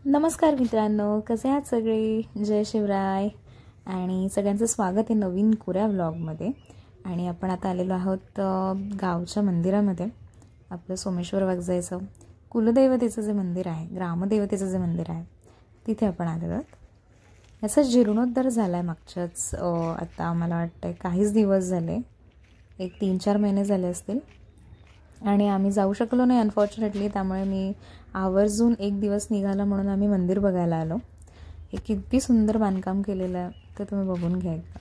नमस्कार मित्रांनो, कसे आहात सगळे? जय शिवराय आणि सगळ्यांचं स्वागत आहे नवीन कोऱ्या व्लॉगमध्ये. आणि आपण आता आलेलो आहोत गावच्या मंदिरामध्ये. आपलं सोमेश्वर वागजायचं कुलदैवतेचं जे मंदिर आहे, ग्रामदेवतेचं जे मंदिर आहे, तिथे आपण आलेलो आहोत. याचा जीर्णोद्धार झाला आहे मागच्याच आता मला वाटतं काहीच दिवस झाले, एक 3-4 महिने झाले असतील. आणि आम्ही जाऊ शकलो नाही अनफॉर्च्युनेटली. त्यामुळे मी आवर्जून एक दिवस निघाला म्हणून आम्ही मंदिर बघायला आलो. हे किती सुंदर बांधकाम केलेलं आहे ते तुम्ही बघून घ्या एकदा.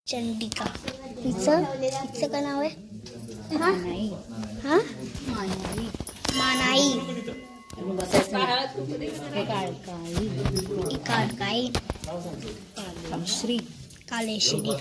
चंडिका हिचं काय नाव आहे? मानाई कालेश्वरी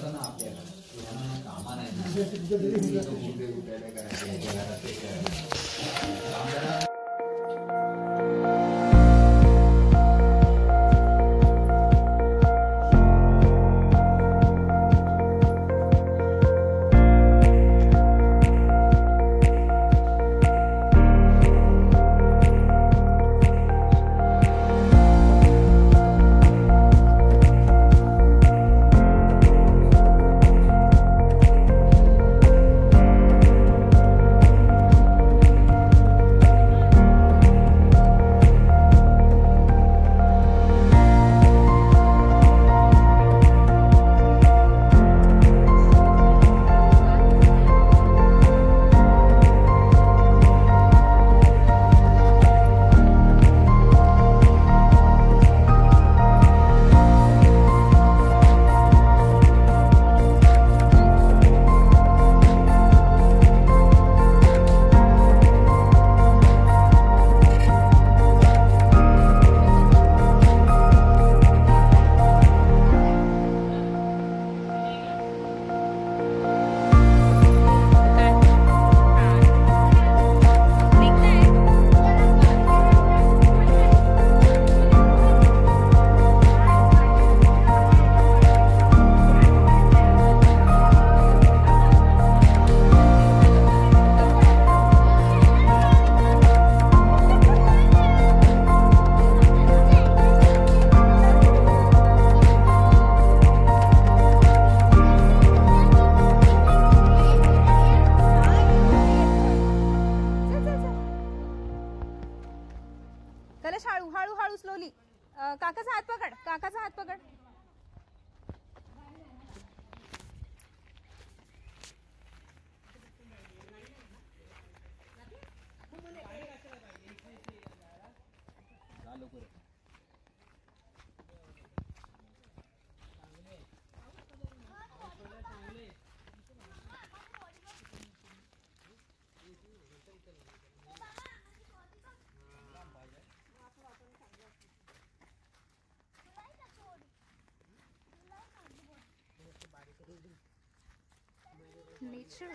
नेचर.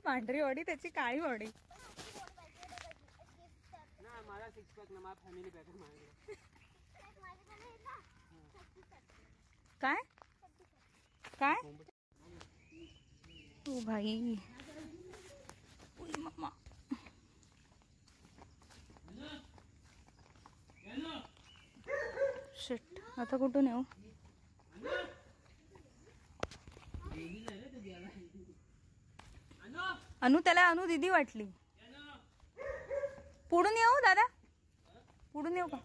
पांढरी बॉडी त्याची काळी बॉडी. काय काय ओ भाई मम्मा. शिट आता कुठून येऊ. अनु त्याला अनु दीदी वाटली. पुढून येऊ दादा पुढून येऊ का.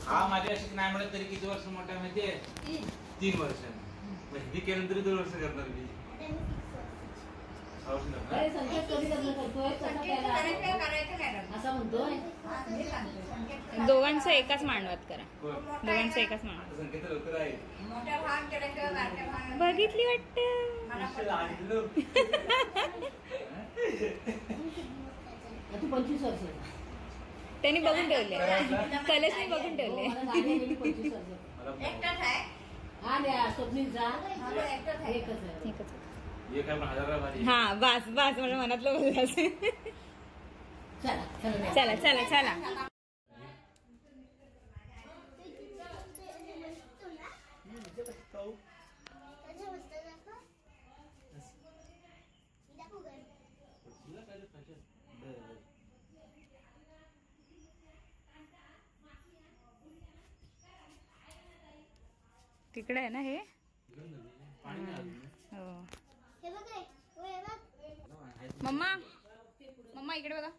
हा माझ्या अशी नाही म्हणत तरी किती वर्ष मोठा माहितीये 3 वर्ष. म्हणजे केलं तरी 2 वर्ष करणार मी. दोघांचं एकाच मांडवात करा. दोघांचं एकाच मांडवात. संकेत लवकर आहे बघितली वाटत. तू 25 वर्ष त्यांनी बघून ठेवले. कलेशने बघून ठेवले. हा बस बस माझ्या मनातलं बोलायचं. चला चला चला. तिकडे आहे ना हे. मम्मा मम्मा इकडे बघा.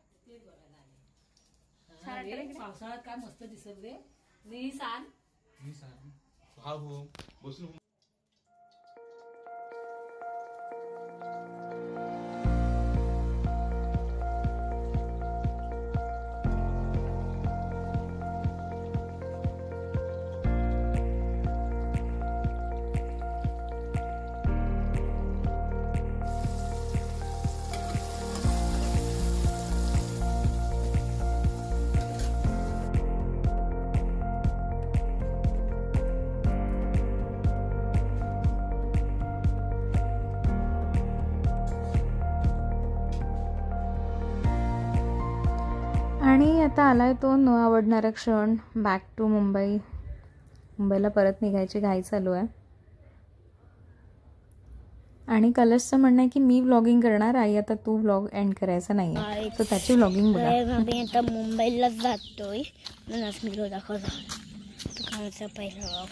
पावसाळ्यात काय मस्त दिसत रे. मी सांग बसून. आणि आता आलाय तो न आवडणारा क्षण. Back to Mumbai. मुंबईला परत निघायची घाई चालू आहे. आणि कलशचं म्हणणं आहे की मी व्लॉगिंग करणार. आई आता तू व्लॉग एंड करायचा नाही. तर त्याची व्लॉगिंग बघा. आम्ही आता मुंबईला जातोय म्हणूनच मी दाखवतो दुकानाचा पहिला व्लॉग.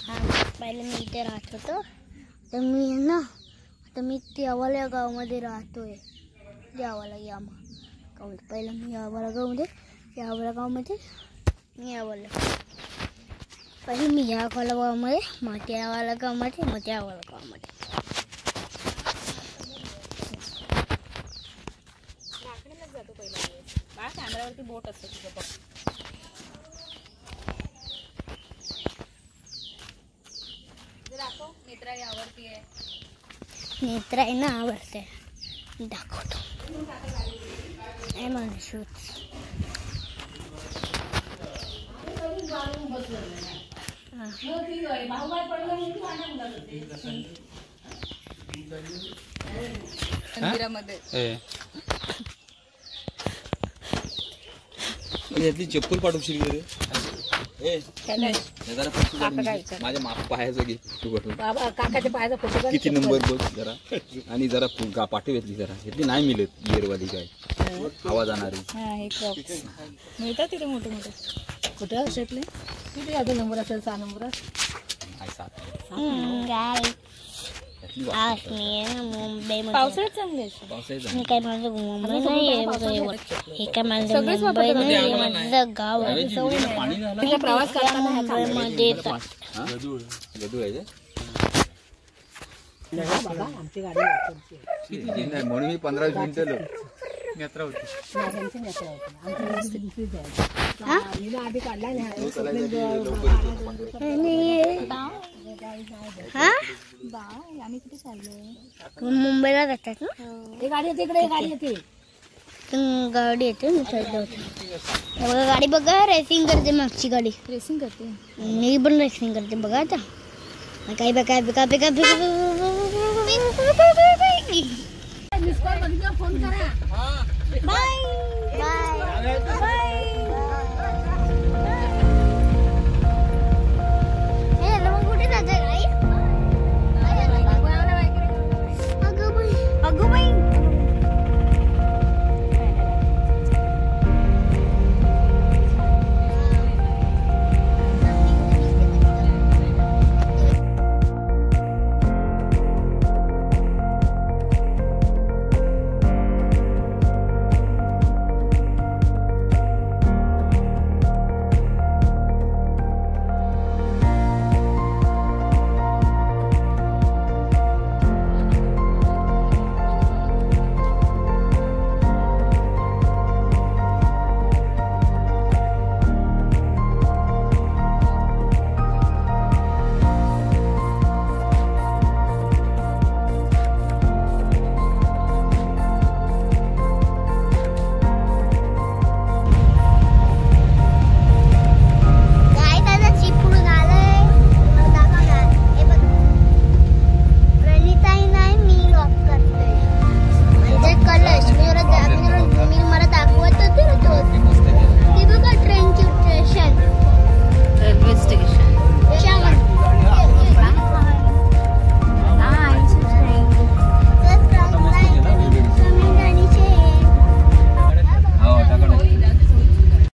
हा पहिले मी इथे राहत होतो. तर मी ना आता मी त्यावाल्या गावामध्ये राहतोय. यावाला यामा गावामध्ये. पहिलं मी यावाला गावामध्ये मी यावाला पहिले मी यावाला गावामध्ये मग त्यावाला गावामध्ये मग त्यावाला गावामध्ये. जातो पहिला दिवस. बा कॅमेरावरती बोट असतो तुझं बघ. दाखव नेत्रा यावरती आहे. नेत्रा आहे ना आवडते दाखवतो. आहे माझं शूट. मंदिरामध्ये यातली चप्पल पाठवशील रे. माझ्या पायाचं घे तू बाबा काकाच्या पायाचा फोटो किती नंबर बघ जरा. आणि जरा पाठव येतली जरा. यातली नाही मिळत इयरवाली काय आवाज आणणारी. मिळतात तिथे मोठे मोठे. कुठे असेल किती याचा नंबर असेल. 6 नंबर. मुंबई पावसाळ्यात चांगले मी काय माझं मुंबई नाही हे काय माझं मुंबई नाही माझं गाव आहे. प्रवास करताना मुंबईमध्ये गदू आहे आमची गाडी म्हणून मी 15-20 मिनिटं यात्रा होती. आधी काढला हा आम्ही कुठे चाललोय? तुम्ही मुंबईला जातात ना? ते गाडी येते इकडे गाडी येते गाडी येते मी साईडला होते बघा गाडी बघा रेसिंग करते मागची गाडी रेसिंग करते. मी पण रेसिंग करते बघा आता काय बघा बघा बघा फोन करा बाय बाय बाय